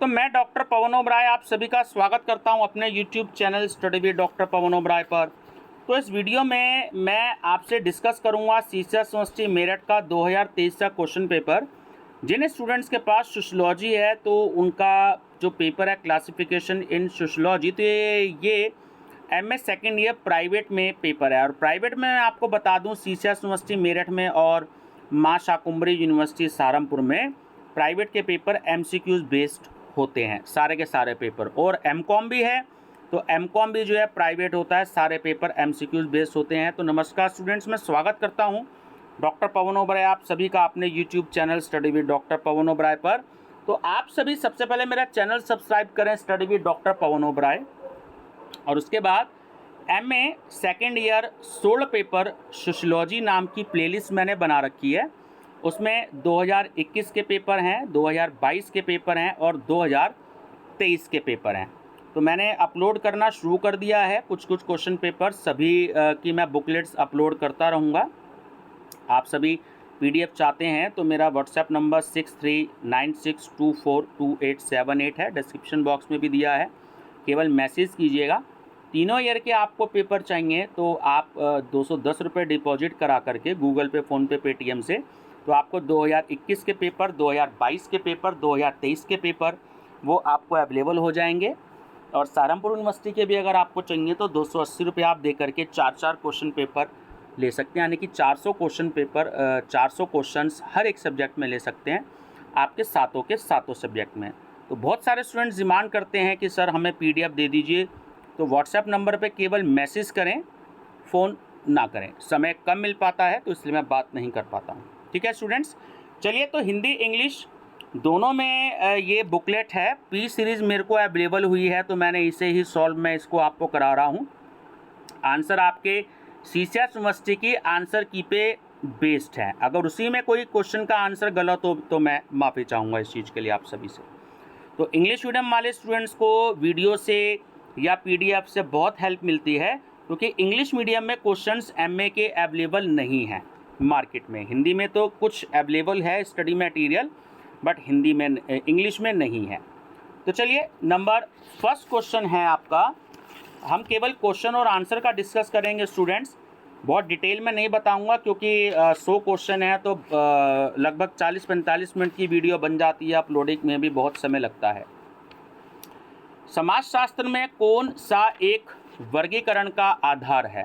तो मैं डॉक्टर पवन ओबराय आप सभी का स्वागत करता हूं अपने YouTube channel study with doctor Pawan Oberoi पर। तो इस वीडियो में मैं आपसे डिस्कस करूंगा सीसीएस यूनिवर्सिटी मेरठ का 2023 का क्वेश्चन पेपर। जिन स्टूडेंट्स के पास सोशियोलॉजी है तो उनका जो पेपर है क्लासिफिकेशन इन सोशियोलॉजी, तो ये एमए सेकेंड ईयर प्राइवेट में पेपर है। और प्राइवेट में मैं आपको बता दूं सीसीएस यूनिवर्सिटी मेरठ में और माँ शाकुंभरी यूनिवर्सिटी सहारनपुर में प्राइवेट के पेपर एमसीक्यूज बेस्ड होते हैं, सारे के सारे पेपर। और एमकॉम भी है, तो एमकॉम भी जो है प्राइवेट होता है, सारे पेपर एमसीक्यूज बेस्ड होते हैं। तो नमस्कार स्टूडेंट्स, मैं स्वागत करता हूं डॉक्टर पवन ओबराय आप सभी का अपने YouTube channel study with doctor Pawan Oberoi पर। तो आप सभी सबसे पहले मेरा चैनल सब्सक्राइब करें study with doctor Pawan Oberoi, और उसके बाद MA second year 16 paper sociology नाम की प्लेलिस्ट मैंने बना रखी है। उसमें 2021 के पेपर हैं, 2022 के पेपर हैं और 2023 के पेपर हैं। तो मैंने अपलोड करना शुरू कर दिया है कुछ क्वेश्चन पेपर, सभी की मैं बुकलेट्स अपलोड करता रहूँगा। आप सभी पीडीएफ चाहते हैं तो मेरा व्हाट्सएप नंबर 6396242878 है, डिस्क्रिप्शन बॉक्स में भी दिया है, केवल मैसेज कीजिएगा। तीनों ईयर के आपको पेपर चाहिए तो आप 210 रुपये डिपॉजिट करा करके गूगल पे, फ़ोनपे, पेटीएम से, तो आपको 2021 के पेपर, 2022 के पेपर, 2023 के पेपर वो आपको अवेलेबल हो जाएंगे। और सहारनपुर यूनिवर्सिटी के भी अगर आपको चाहिए तो 280 रुपये आप दे करके 4 क्वेश्चन पेपर ले सकते हैं, यानी कि 400 क्वेश्चन पेपर, 400 क्वेश्चंस हर एक सब्जेक्ट में ले सकते हैं आपके सातों के सातों सब्जेक्ट में। तो बहुत सारे स्टूडेंट्स डिमांड करते हैं कि सर हमें पीडीएफ दे दीजिए, तो व्हाट्सएप नंबर पे केवल मैसेज करें, फ़ोन ना करें, समय कम मिल पाता है तो इसलिए मैं बात नहीं कर पाता हूँ। ठीक है स्टूडेंट्स, चलिए तो हिंदी इंग्लिश दोनों में ये बुकलेट है, पी सीरीज़ मेरे को अवेलेबल हुई है तो मैंने इसे ही सॉल्व मैं इसको आपको करा रहा हूँ। आंसर आपके सीसीएस यूनिवर्सिटी की आंसर की पे बेस्ड है। अगर उसी में कोई क्वेश्चन का आंसर गलत हो तो मैं माफ़ी चाहूँगा इस चीज़ के लिए आप सभी से। तो इंग्लिश मीडियम वाले स्टूडेंट्स को वीडियो से या पीडीएफ से बहुत हेल्प मिलती है, क्योंकि इंग्लिश मीडियम में क्वेश्चंस एमए के अवेलेबल नहीं हैं मार्केट में। हिंदी में तो कुछ अवेलेबल है स्टडी मटेरियल, बट हिंदी में, इंग्लिश में नहीं है। तो चलिए नंबर फर्स्ट क्वेश्चन है आपका, हम केवल क्वेश्चन और आंसर का डिस्कस करेंगे स्टूडेंट्स, बहुत डिटेल में नहीं बताऊंगा क्योंकि 100 क्वेश्चन है तो लगभग 40-45 मिनट की वीडियो बन जाती है, अपलोडिंग में भी बहुत समय लगता है। समाजशास्त्र में कौन सा एक वर्गीकरण का आधार है?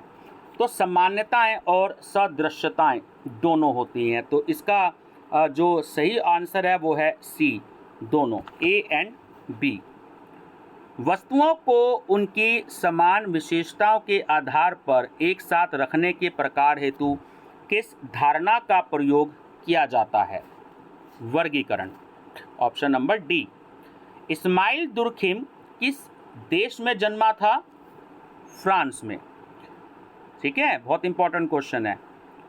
तो सामान्यताएं और सदृश्यताएं दोनों होती हैं, तो इसका जो सही आंसर है वो है सी, दोनों, ए एंड बी। वस्तुओं को उनकी समान विशेषताओं के आधार पर एक साथ रखने के प्रकार हेतु किस धारणा का प्रयोग किया जाता है? वर्गीकरण। Option number D. Emile Durkheim किस देश में जन्मा था? फ्रांस में। ठीक है, बहुत इंपॉर्टेंट क्वेश्चन है।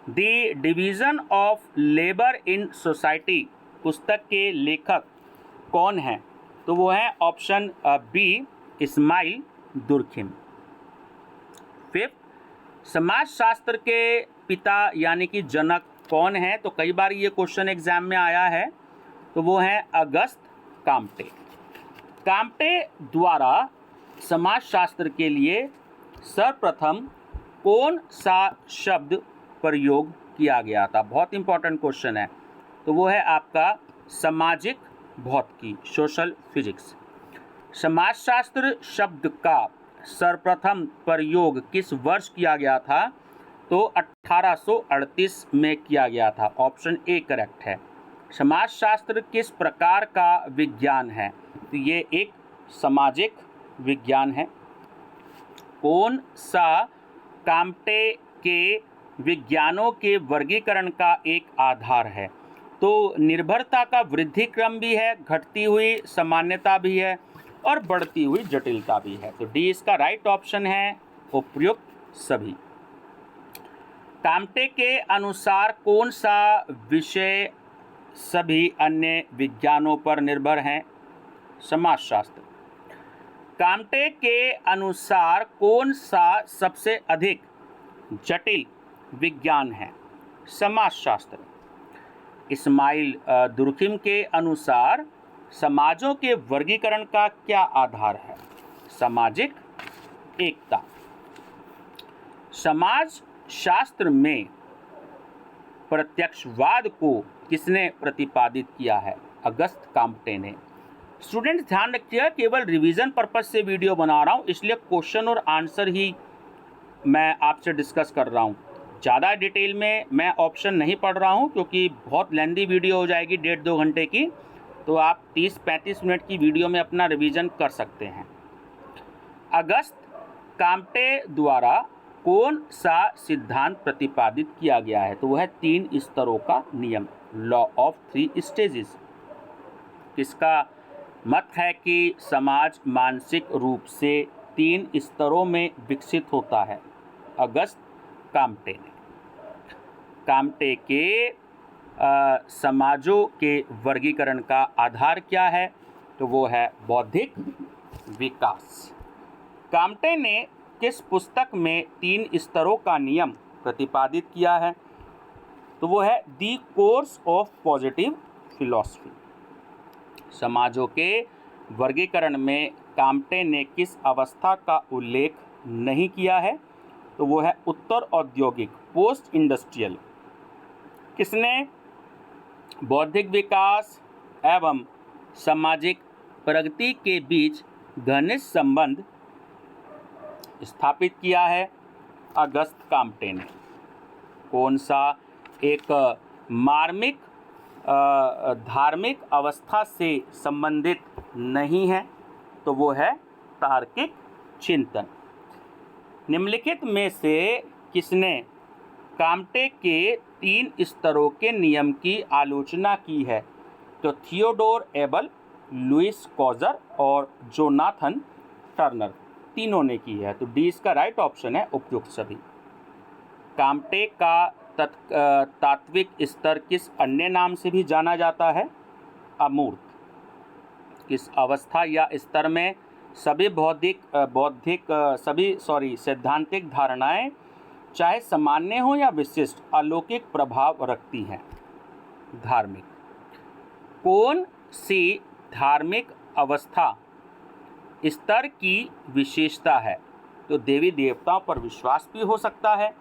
The division of labour in society पुस्तक के लेखक कौन हैं? तो वो है option B, Emile Durkheim. Fifth, समाजशास्त्र के पिता यानी कि जनक कौन है? तो कई बार ये क्वेश्चन एग्जाम में आया है, तो वो है अगस्त काम्टे। काम्टे द्वारा समाजशास्त्र के लिए सर्वप्रथम कौन सा शब्द प्रयोग किया गया था? बहुत इंपॉर्टेंट क्वेश्चन है, तो वो है आपका सामाजिक भौतिकी, सोशल फिजिक्स। समाजशास्त्र शब्द का सर्वप्रथम प्रयोग किस वर्ष किया गया था? तो 1838 में किया गया था। ऑप्शन ए करेक्ट है। समाजशास्त्र किस प्रकार का विज्ञान है? तो ये एक सामाजिक विज्ञान है। कौन सा काम्टे के विज्ञानों के वर्गीकरण का एक आधार है? तो निर्भरता का वृद्धि क्रम भी है, घटती हुई सामान्यता भी है और बढ़ती हुई जटिलता भी है। तो डी इसका राइट ऑप्शन है, उपयुक्त सभी। काम्टे के अनुसार कौन सा विषय सभी अन्य विज्ञानों पर निर्भर हैं? समाजशास्त्र। काम्टे के अनुसार कौन सा सबसे अधिक जटिल विज्ञान है? समाजशास्त्र। इस्माइल दुर्खिम के अनुसार समाजों के वर्गीकरण का क्या आधार है? सामाजिक एकता। समाज शास्त्र में प्रत्यक्षवाद को किसने प्रतिपादित किया है? अगस्त काम्टे ने। स्टूडेंट ध्यान रखिएगा, केवल रिवीजन पर्पज से वीडियो बना रहा हूँ, इसलिए क्वेश्चन और आंसर ही मैं आपसे डिस्कस कर रहा हूँ। ज़्यादा डिटेल में मैं ऑप्शन नहीं पढ़ रहा हूँ क्योंकि बहुत लेंदी वीडियो हो जाएगी, 1.5-2 घंटे की। तो आप 30-35 मिनट की वीडियो में अपना रिवीजन कर सकते हैं। अगस्त काम्टे द्वारा कौन सा सिद्धांत प्रतिपादित किया गया है? तो वह है 3 स्तरों का नियम, लॉ ऑफ 3 स्टेजेस। किसका मत है कि समाज मानसिक रूप से 3 स्तरों में विकसित होता है? अगस्त काम्टे ने। काम्टे के समाजों के वर्गीकरण का आधार क्या है? तो वो है बौद्धिक विकास। काम्टे ने किस पुस्तक में 3 स्तरों का नियम प्रतिपादित किया है? तो वो है the course of positive philosophy. समाजों के वर्गीकरण में काम्टे ने किस अवस्था का उल्लेख नहीं किया है? तो वो है उत्तर औद्योगिक, पोस्ट इंडस्ट्रियल। किसने बौद्धिक विकास एवं सामाजिक प्रगति के बीच घनिष्ठ संबंध स्थापित किया है? अगस्त काम्टे ने। कौन सा एक मार्मिक धार्मिक अवस्था से संबंधित नहीं है? तो वो है तार्किक चिंतन। निम्नलिखित में से किसने काम्टे के 3 स्तरों के नियम की आलोचना की है? तो थियोडोर एबल, लुइस कॉजर और जोनाथन टर्नर, तीनों ने की है। तो डी इसका राइट ऑप्शन है, उपयुक्त सभी। काम्टे का तात्विक स्तर किस अन्य नाम से भी जाना जाता है? अमूर्त। किस अवस्था या स्तर में सभी सैद्धांतिक धारणाएं चाहे सामान्य हो या विशिष्ट अलौकिक प्रभाव रखती हैं? धार्मिक। कौन सी धार्मिक अवस्था स्तर की विशेषता है? तो देवी देवताओं पर विश्वास भी हो सकता है,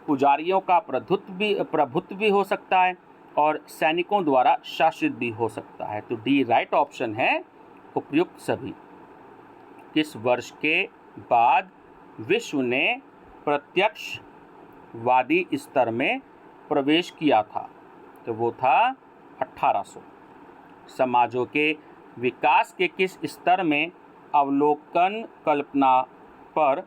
पुजारियों का प्रभुत्व भी हो सकता है और सैनिकों द्वारा शासित भी हो सकता है। तो डी राइट ऑप्शन है, उपयुक्त सभी। किस वर्ष के बाद विश्व ने प्रत्यक्षवादी स्तर में प्रवेश किया था? तो वो था 1800। समाजों के विकास के किस स्तर में अवलोकन कल्पना पर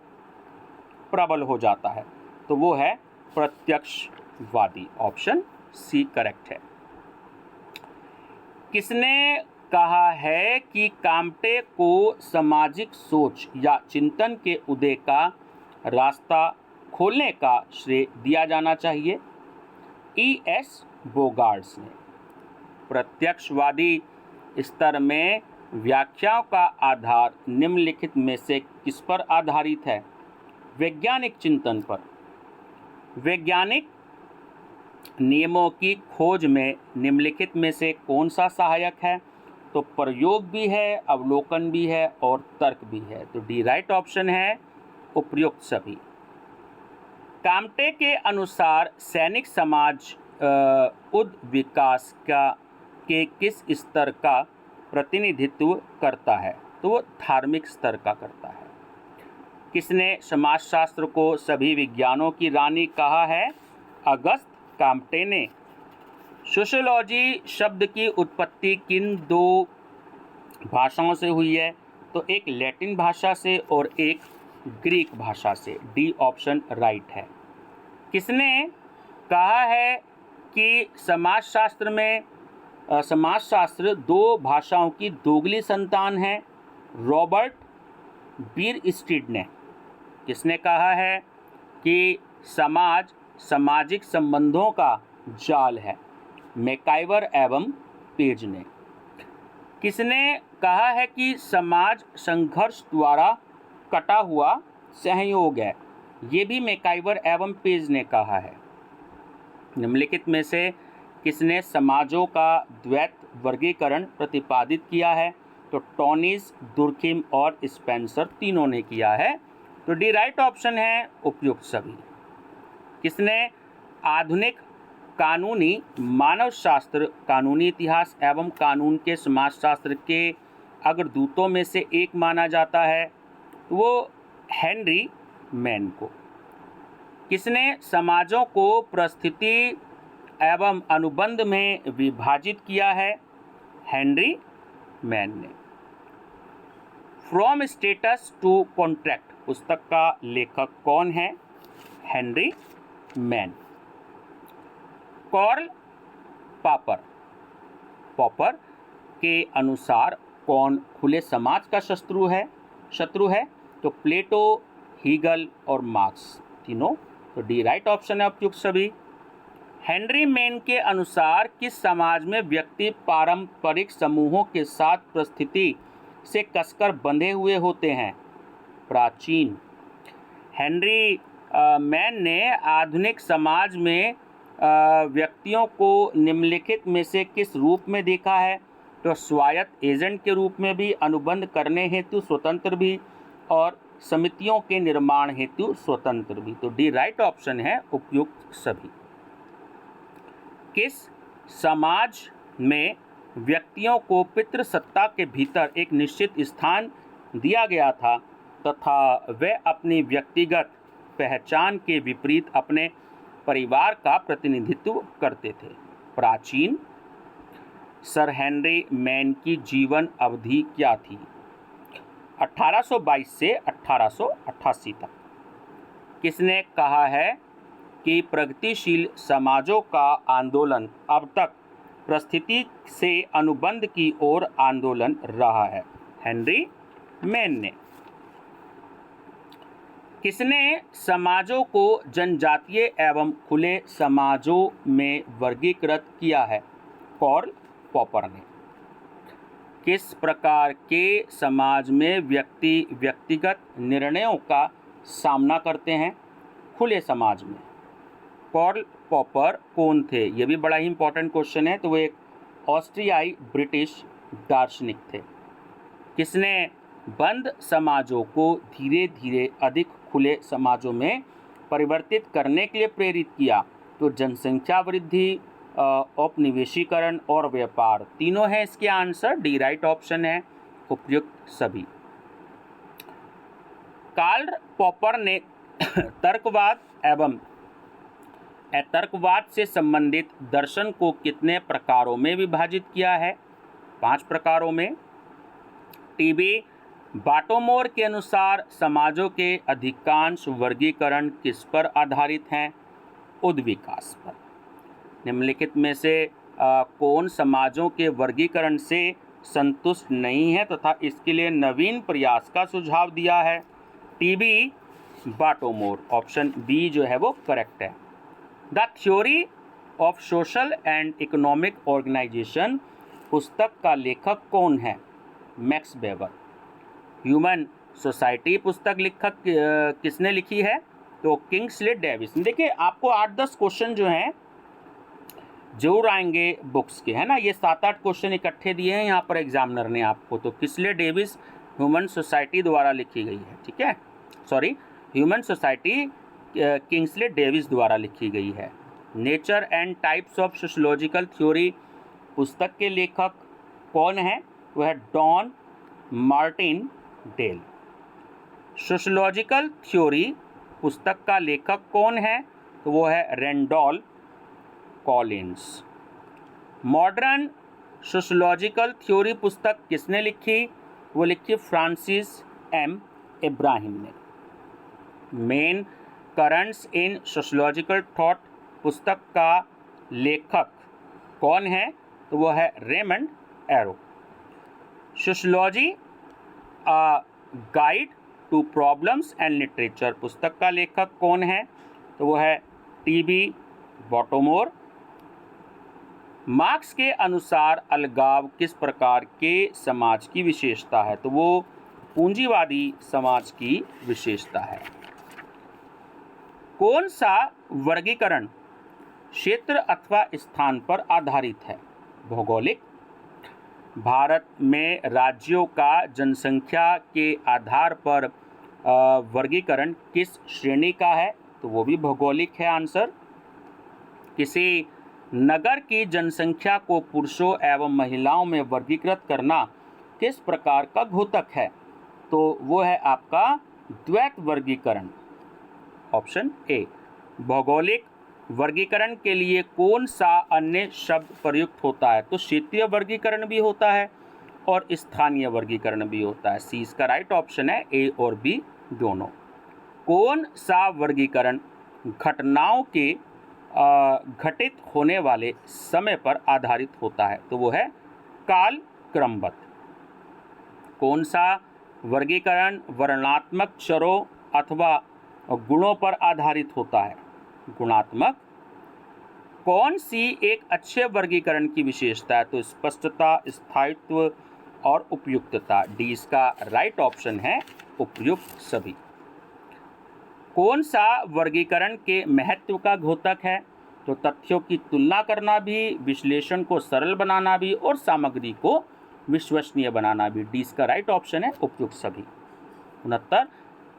प्रबल हो जाता है? तो वो है प्रत्यक्षवादी। ऑप्शन सी करेक्ट है। किसने कहा है कि काम्टे को सामाजिक सोच या चिंतन के उदय का रास्ता खोलने का श्रेय दिया जाना चाहिए? E.S. बोगार्ड्स ने। प्रत्यक्षवादी स्तर में व्याख्याओं का आधार निम्नलिखित में से किस पर आधारित है? वैज्ञानिक चिंतन पर। वैज्ञानिक नियमों की खोज में निम्नलिखित में से कौन सा सहायक है? तो प्रयोग भी है, अवलोकन भी है और तर्क भी है। तो डी राइट ऑप्शन है, उपयुक्त सभी। काम्टे के अनुसार सैनिक समाज विकास के किस स्तर का प्रतिनिधित्व करता है? तो वो धार्मिक स्तर का करता है। किसने समाजशास्त्र को सभी विज्ञानों की रानी कहा है? अगस्त काम्टे ने। सोशियोलॉजी शब्द की उत्पत्ति किन 2 भाषाओं से हुई है? तो एक लैटिन भाषा से और एक ग्रीक भाषा से। डी ऑप्शन राइट है। किसने कहा है कि समाजशास्त्र 2 भाषाओं की दोगली संतान है? रॉबर्ट बीरस्टीड ने। किसने कहा है कि समाज सामाजिक संबंधों का जाल है? मैकाइवर एवं पेज ने। किसने कहा है कि समाज संघर्ष द्वारा कटा हुआ सहयोग है? ये भी मैकाइवर एवं पेज ने कहा है। निम्नलिखित में से किसने समाजों का द्वैत वर्गीकरण प्रतिपादित किया है? तो टॉनिस, दुर्खिम और स्पेंसर तीनों ने किया है। तो डी राइट ऑप्शन है उपयुक्त सभी। किसने आधुनिक कानूनी मानवशास्त्र, कानूनी इतिहास एवं कानून के समाजशास्त्र के अग्रदूतों में से एक माना जाता है? वो हेनरी मैन को। किसने समाजों को परिस्थिति एवं अनुबंध में विभाजित किया है? हेनरी मैन ने। फ्रॉम स्टेटस टू कॉन्ट्रैक्ट पुस्तक का लेखक कौन है? Henry man. कार्ल पॉपर के अनुसार कौन खुले समाज का शत्रु है? तो प्लेटो, हीगल और मार्क्स तीनों। तो डी राइट ऑप्शन है उपयुक्त सभी। हेनरी मैन के अनुसार किस समाज में व्यक्ति पारंपरिक समूहों के साथ परिस्थिति से कसकर बंधे हुए होते हैं? प्राचीन। हेनरी मैन ने आधुनिक समाज में व्यक्तियों को निम्नलिखित में से किस रूप में देखा है? तो स्वायत्त एजेंट के रूप में भी, अनुबंध करने हेतु स्वतंत्र भी और समितियों के निर्माण हेतु स्वतंत्र भी। तो डी राइट ऑप्शन है उपयुक्त सभी। किस समाज में व्यक्तियों को पितृसत्ता के भीतर एक निश्चित स्थान दिया गया था तथा वे अपनी व्यक्तिगत पहचान के विपरीत अपने परिवार का प्रतिनिधित्व करते थे? प्राचीन। सर हेनरी मैन की जीवन अवधि क्या थी? 1822 से 1888 तक। किसने कहा है कि प्रगतिशील समाजों का आंदोलन अब तक परिस्थिति से अनुबंध की ओर आंदोलन रहा है? हेनरी मैन ने। किसने समाजों को जनजातीय एवं खुले समाजों में वर्गीकृत किया है? कार्ल पॉपर ने। किस प्रकार के समाज में व्यक्ति व्यक्तिगत निर्णयों का सामना करते हैं? खुले समाज में। कार्ल पॉपर कौन थे? ये भी बड़ा ही इंपॉर्टेंट क्वेश्चन है। तो वो एक ऑस्ट्रियाई ब्रिटिश दार्शनिक थे। किसने बंद समाजों को धीरे धीरे अधिक खुले समाजों में परिवर्तित करने के लिए प्रेरित किया? तो जनसंख्या वृद्धि, औपनिवेशीकरण और व्यापार तीनों है इसके आंसर। डी राइट ऑप्शन है उपयुक्त सभी। कार्ल पॉपर ने तर्कवाद एवं अतर्कवाद से संबंधित दर्शन को कितने प्रकारों में विभाजित किया है? 5 प्रकारों में। टीबी बाटोमोर के अनुसार समाजों के अधिकांश वर्गीकरण किस पर आधारित हैं? उद्विकास पर। निम्नलिखित में से कौन समाजों के वर्गीकरण से संतुष्ट नहीं है तथा इसके लिए नवीन प्रयास का सुझाव दिया है? टीबी बाटोमोर। ऑप्शन बी जो है वो करेक्ट है। The theory of social and economic organisation पुस्तक का लेखक कौन है? Max weber. ह्यूमन सोसाइटी पुस्तक लेखक किसने लिखी है? तो किंग्सले डेविस। देखिए आपको 8-10 क्वेश्चन जो हैं जरूर आएंगे बुक्स के, है ना। ये 7-8 क्वेश्चन इकट्ठे दिए हैं यहाँ पर एग्जामिनर ने आपको। तो किंग्सले डेविस ह्यूमन सोसाइटी द्वारा लिखी गई है, ठीक है। Sorry, human society Kingsley Davis द्वारा लिखी गई है। Nature and types of sociological theory पुस्तक के लेखक कौन है? वह है Don Martindale. Sociological theory पुस्तक का लेखक कौन है? तो वो है Randolph Collins. Modern sociological theory पुस्तक किसने लिखी? वो लिखी फ्रांसिस एम इब्राहिम ने। Main currents in sociological thought पुस्तक का लेखक कौन है? तो वो है Raymond Aron. Sociology guide to problems and literature पुस्तक का लेखक कौन है? तो वो है टीबी बाटोमोर। मार्क्स के अनुसार अलगाव किस प्रकार के समाज की विशेषता है? तो वो पूंजीवादी समाज की विशेषता है। कौन सा वर्गीकरण क्षेत्र अथवा स्थान पर आधारित है? भौगोलिक, भारत में राज्यों का जनसंख्या के आधार पर वर्गीकरण किस श्रेणी का है? तो वो भी भौगोलिक है आंसर। किसी नगर की जनसंख्या को पुरुषों एवं महिलाओं में वर्गीकृत करना किस प्रकार का घोतक है? तो वो है आपका द्वैत वर्गीकरण, ऑप्शन ए। भौगोलिक वर्गीकरण के लिए कौन सा अन्य शब्द प्रयुक्त होता है? तो क्षेत्रीय वर्गीकरण भी होता है और स्थानीय वर्गीकरण भी होता है। सी इसका राइट ऑप्शन है, ए और बी दोनों। कौन सा वर्गीकरण घटनाओं के घटित होने वाले समय पर आधारित होता है? तो वो है काल क्रमबद्ध। कौन सा वर्गीकरण वर्णनात्मक चरों अथवा गुणों पर आधारित होता है? गुणात्मक। कौन सी एक अच्छे वर्गीकरण की विशेषता है? तो स्पष्टता, स्थायित्व और उपयुक्तता। डी इसका राइट ऑप्शन है, उपयुक्त सभी। कौन सा वर्गीकरण के महत्व का घोतक है? तो तथ्यों की तुलना करना भी, विश्लेषण को सरल बनाना भी और सामग्री को विश्वसनीय बनाना भी। डी इसका राइट ऑप्शन है, उपयुक्त सभी। 69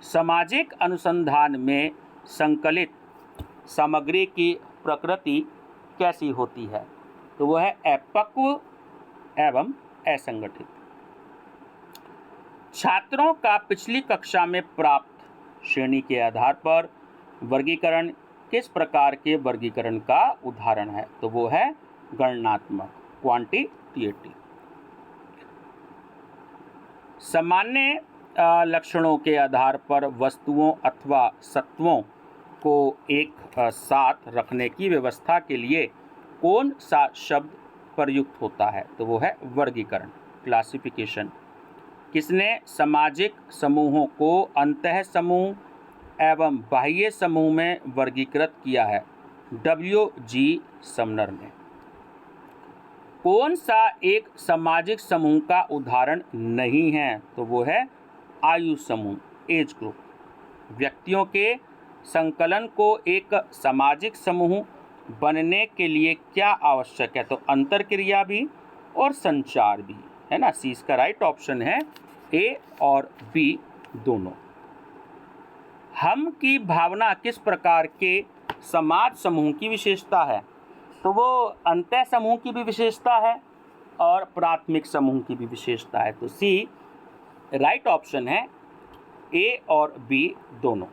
सामाजिक अनुसंधान में संकलित सामग्री की प्रकृति कैसी होती है? तो वह है अपक्व एवं असंगठित। छात्रों का पिछली कक्षा में प्राप्त श्रेणी के आधार पर वर्गीकरण किस प्रकार के वर्गीकरण का उदाहरण है? तो वो है गणनात्मक, क्वांटिटेटिव। सामान्य लक्षणों के आधार पर वस्तुओं अथवा सत्वों को एक साथ रखने की व्यवस्था के लिए कौन सा शब्द प्रयुक्त होता है? तो वो है वर्गीकरण, क्लासिफिकेशन। किसने सामाजिक समूहों को अंतः समूह एवं बाह्य समूह में वर्गीकृत किया है? W.G. समनर ने। कौन सा एक सामाजिक समूह का उदाहरण नहीं है? तो वो है आयु समूह, एज ग्रुप। व्यक्तियों के संकलन को एक सामाजिक समूह बनने के लिए क्या आवश्यक है? तो अंतरक्रिया भी और संचार भी, है ना। सी इसका राइट ऑप्शन है, ए और बी दोनों। हम की भावना किस प्रकार के समाज समूह की विशेषता है? तो वो अंतः समूह की भी विशेषता है और प्राथमिक समूह की भी विशेषता है। तो सी राइट ऑप्शन है, ए और बी दोनों।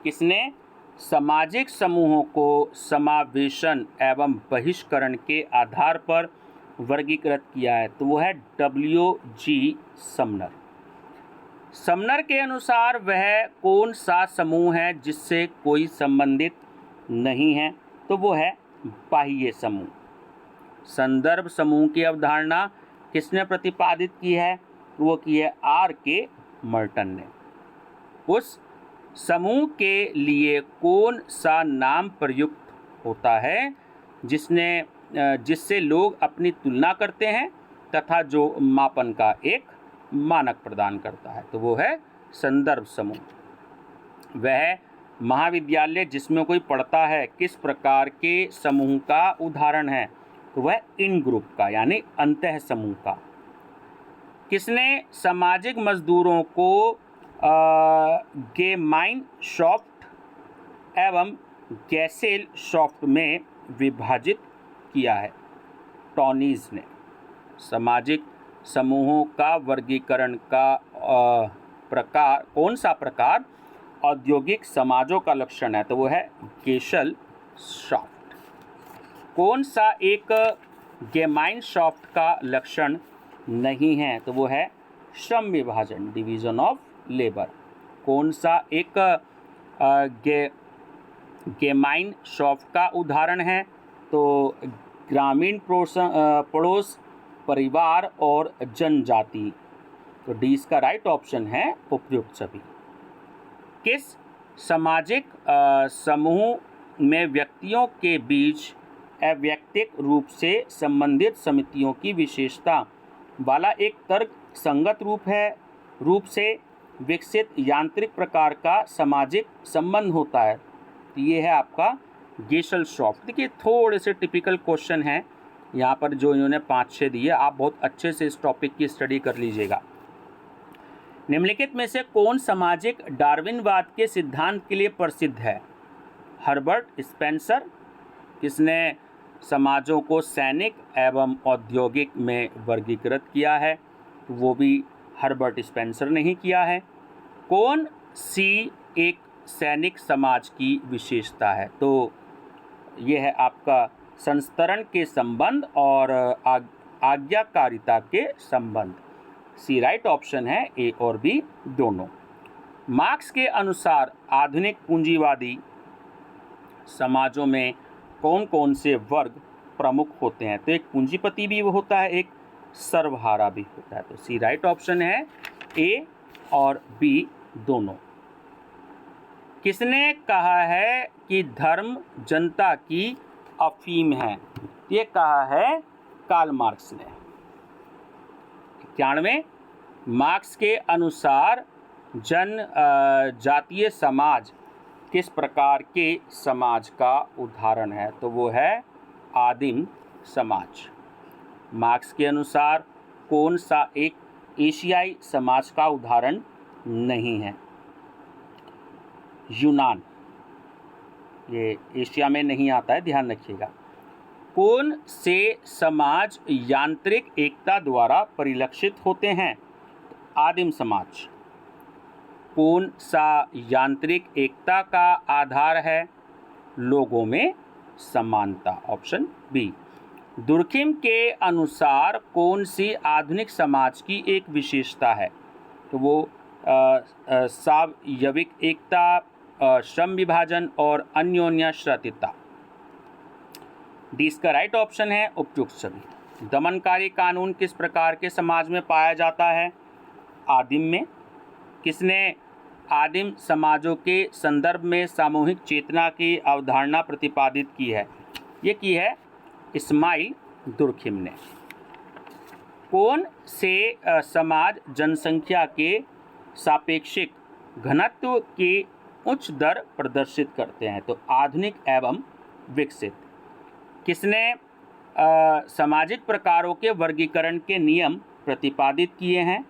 किसने सामाजिक समूहों को समावेशन एवं बहिष्करण के आधार पर वर्गीकृत किया है? तो वो है W.G. समनर। समनर के अनुसार वह कौन सा समूह है जिससे कोई संबंधित नहीं है? तो वो है बाह्य समूह। संदर्भ समूह की अवधारणा किसने प्रतिपादित की है? वो की है R.K. मर्टन ने। उस समूह के लिए कौन सा नाम प्रयुक्त होता है जिससे लोग अपनी तुलना करते हैं तथा जो मापन का एक मानक प्रदान करता है? तो वो है संदर्भ समूह। वह महाविद्यालय जिसमें कोई पढ़ता है किस प्रकार के समूह का उदाहरण है? तो वह इन ग्रुप का, यानी अंतः समूह का। किसने सामाजिक मजदूरों को गेमाइनशॉफ्ट एवं गैसेलशॉफ्ट में विभाजित किया है? टॉनीज ने। सामाजिक समूहों का वर्गीकरण का प्रकार, कौन सा प्रकार औद्योगिक समाजों का लक्षण है? तो वो है गेसेलशॉफ्ट। कौन सा एक गेमाइनशॉफ्ट का लक्षण नहीं है? तो वो है श्रम विभाजन, डिवीजन ऑफ लेबर। कौन सा एक गेमाइनशॉफ्ट का उदाहरण है? तो ग्रामीण पड़ोस, परिवार और जनजाति। तो डी इसका राइट ऑप्शन है, उपयुक्त सभी। किस सामाजिक समूह में व्यक्तियों के बीच अवैयक्तिक रूप से संबंधित समितियों की विशेषता वाला एक तर्क संगत रूप से विकसित यांत्रिक प्रकार का सामाजिक संबंध होता है? तो ये है आपका गेसेलशॉफ्ट। देखिए थोड़े से टिपिकल क्वेश्चन हैं यहाँ पर जो इन्होंने 5-6 दिए, आप बहुत अच्छे से इस टॉपिक की स्टडी कर लीजिएगा। निम्नलिखित में से कौन सामाजिक डार्विनवाद के सिद्धांत के लिए प्रसिद्ध है? हर्बर्ट स्पेंसर, किसने समाजों को सैनिक एवं औद्योगिक में वर्गीकृत किया है? वो भी हर्बर्ट स्पेंसर ने ही किया है। कौन सी एक सैनिक समाज की विशेषता है? तो ये है आपका संस्तरण के संबंध और आज्ञाकारिता के संबंध। सी राइट ऑप्शन है, ए और बी दोनों। मार्क्स के अनुसार आधुनिक पूंजीवादी समाजों में कौन कौन से वर्ग प्रमुख होते हैं? तो एक पूंजीपति भी होता है, एक सर्वहारा भी होता है। तो सी राइट ऑप्शन है, ए और बी दोनों। किसने कहा है कि धर्म जनता की अफीम है? ये कहा है कार्ल मार्क्स ने। 91, मार्क्स के अनुसार जातीय समाज किस प्रकार के समाज का उदाहरण है? तो वो है आदिम समाज। मार्क्स के अनुसार कौन सा एक एशियाई समाज का उदाहरण नहीं है? यूनान, ये एशिया में नहीं आता है, ध्यान रखिएगा। कौन से समाज यांत्रिक एकता द्वारा परिलक्षित होते हैं? आदिम समाज। कौन सा यांत्रिक एकता का आधार है? लोगों में समानता, ऑप्शन बी। दुर्खिम के अनुसार कौन सी आधुनिक समाज की एक विशेषता है? तो वो सावयविक एकता, श्रम विभाजन और अन्योन्याश्रितता। डी इसका राइट ऑप्शन है, उपयुक्त सभी। दमनकारी कानून किस प्रकार के समाज में पाया जाता है? आदिम में। किसने आदिम समाजों के संदर्भ में सामूहिक चेतना की अवधारणा प्रतिपादित की है? ये की है इस्माइल दुर्खिम ने। कौन से समाज जनसंख्या के सापेक्षिक घनत्व की उच्च दर प्रदर्शित करते हैं? तो आधुनिक एवं विकसित। किसने सामाजिक प्रकारों के वर्गीकरण के नियम प्रतिपादित किए हैं?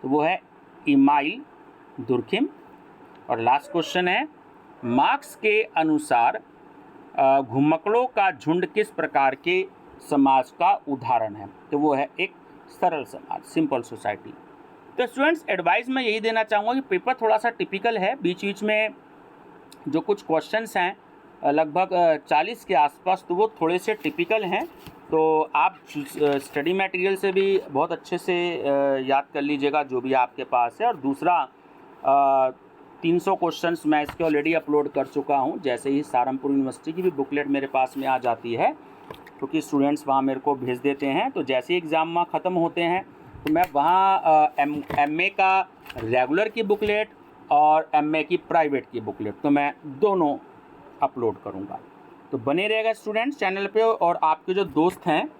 तो वो है इस्माइल दुर्खिम। और लास्ट क्वेश्चन है, मार्क्स के अनुसार घुमक्कड़ों का झुंड किस प्रकार के समाज का उदाहरण है? तो वो है एक सरल समाज, सिंपल सोसाइटी। तो स्टूडेंट्स, एडवाइस मैं यही देना चाहूँगा कि पेपर थोड़ा सा टिपिकल है। बीच बीच में जो कुछ क्वेश्चंस हैं लगभग 40 के आसपास, तो वो थोड़े से टिपिकल हैं। तो आप स्टडी मटेरियल से भी बहुत अच्छे से याद कर लीजिएगा जो भी आपके पास है। और दूसरा 300 क्वेश्चंस मैं इसके ऑलरेडी अपलोड कर चुका हूँ। जैसे ही सहारनपुर यूनिवर्सिटी की भी बुकलेट मेरे पास में आ जाती है, क्योंकि स्टूडेंट्स वहाँ मेरे को भेज देते हैं, तो जैसे ही एग्ज़ाम वहाँ ख़त्म होते हैं तो मैं वहाँ एमए का रेगुलर की बुकलेट और एमए की प्राइवेट की बुकलेट, तो मैं दोनों अपलोड करूँगा। तो बने रहेगा स्टूडेंट्स चैनल पे। और आपके जो दोस्त हैं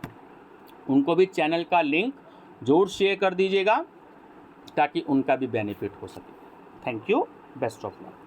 उनको भी चैनल का लिंक ज़रूर शेयर कर दीजिएगा ताकि उनका भी बेनिफिट हो सके। Thank you, best of luck.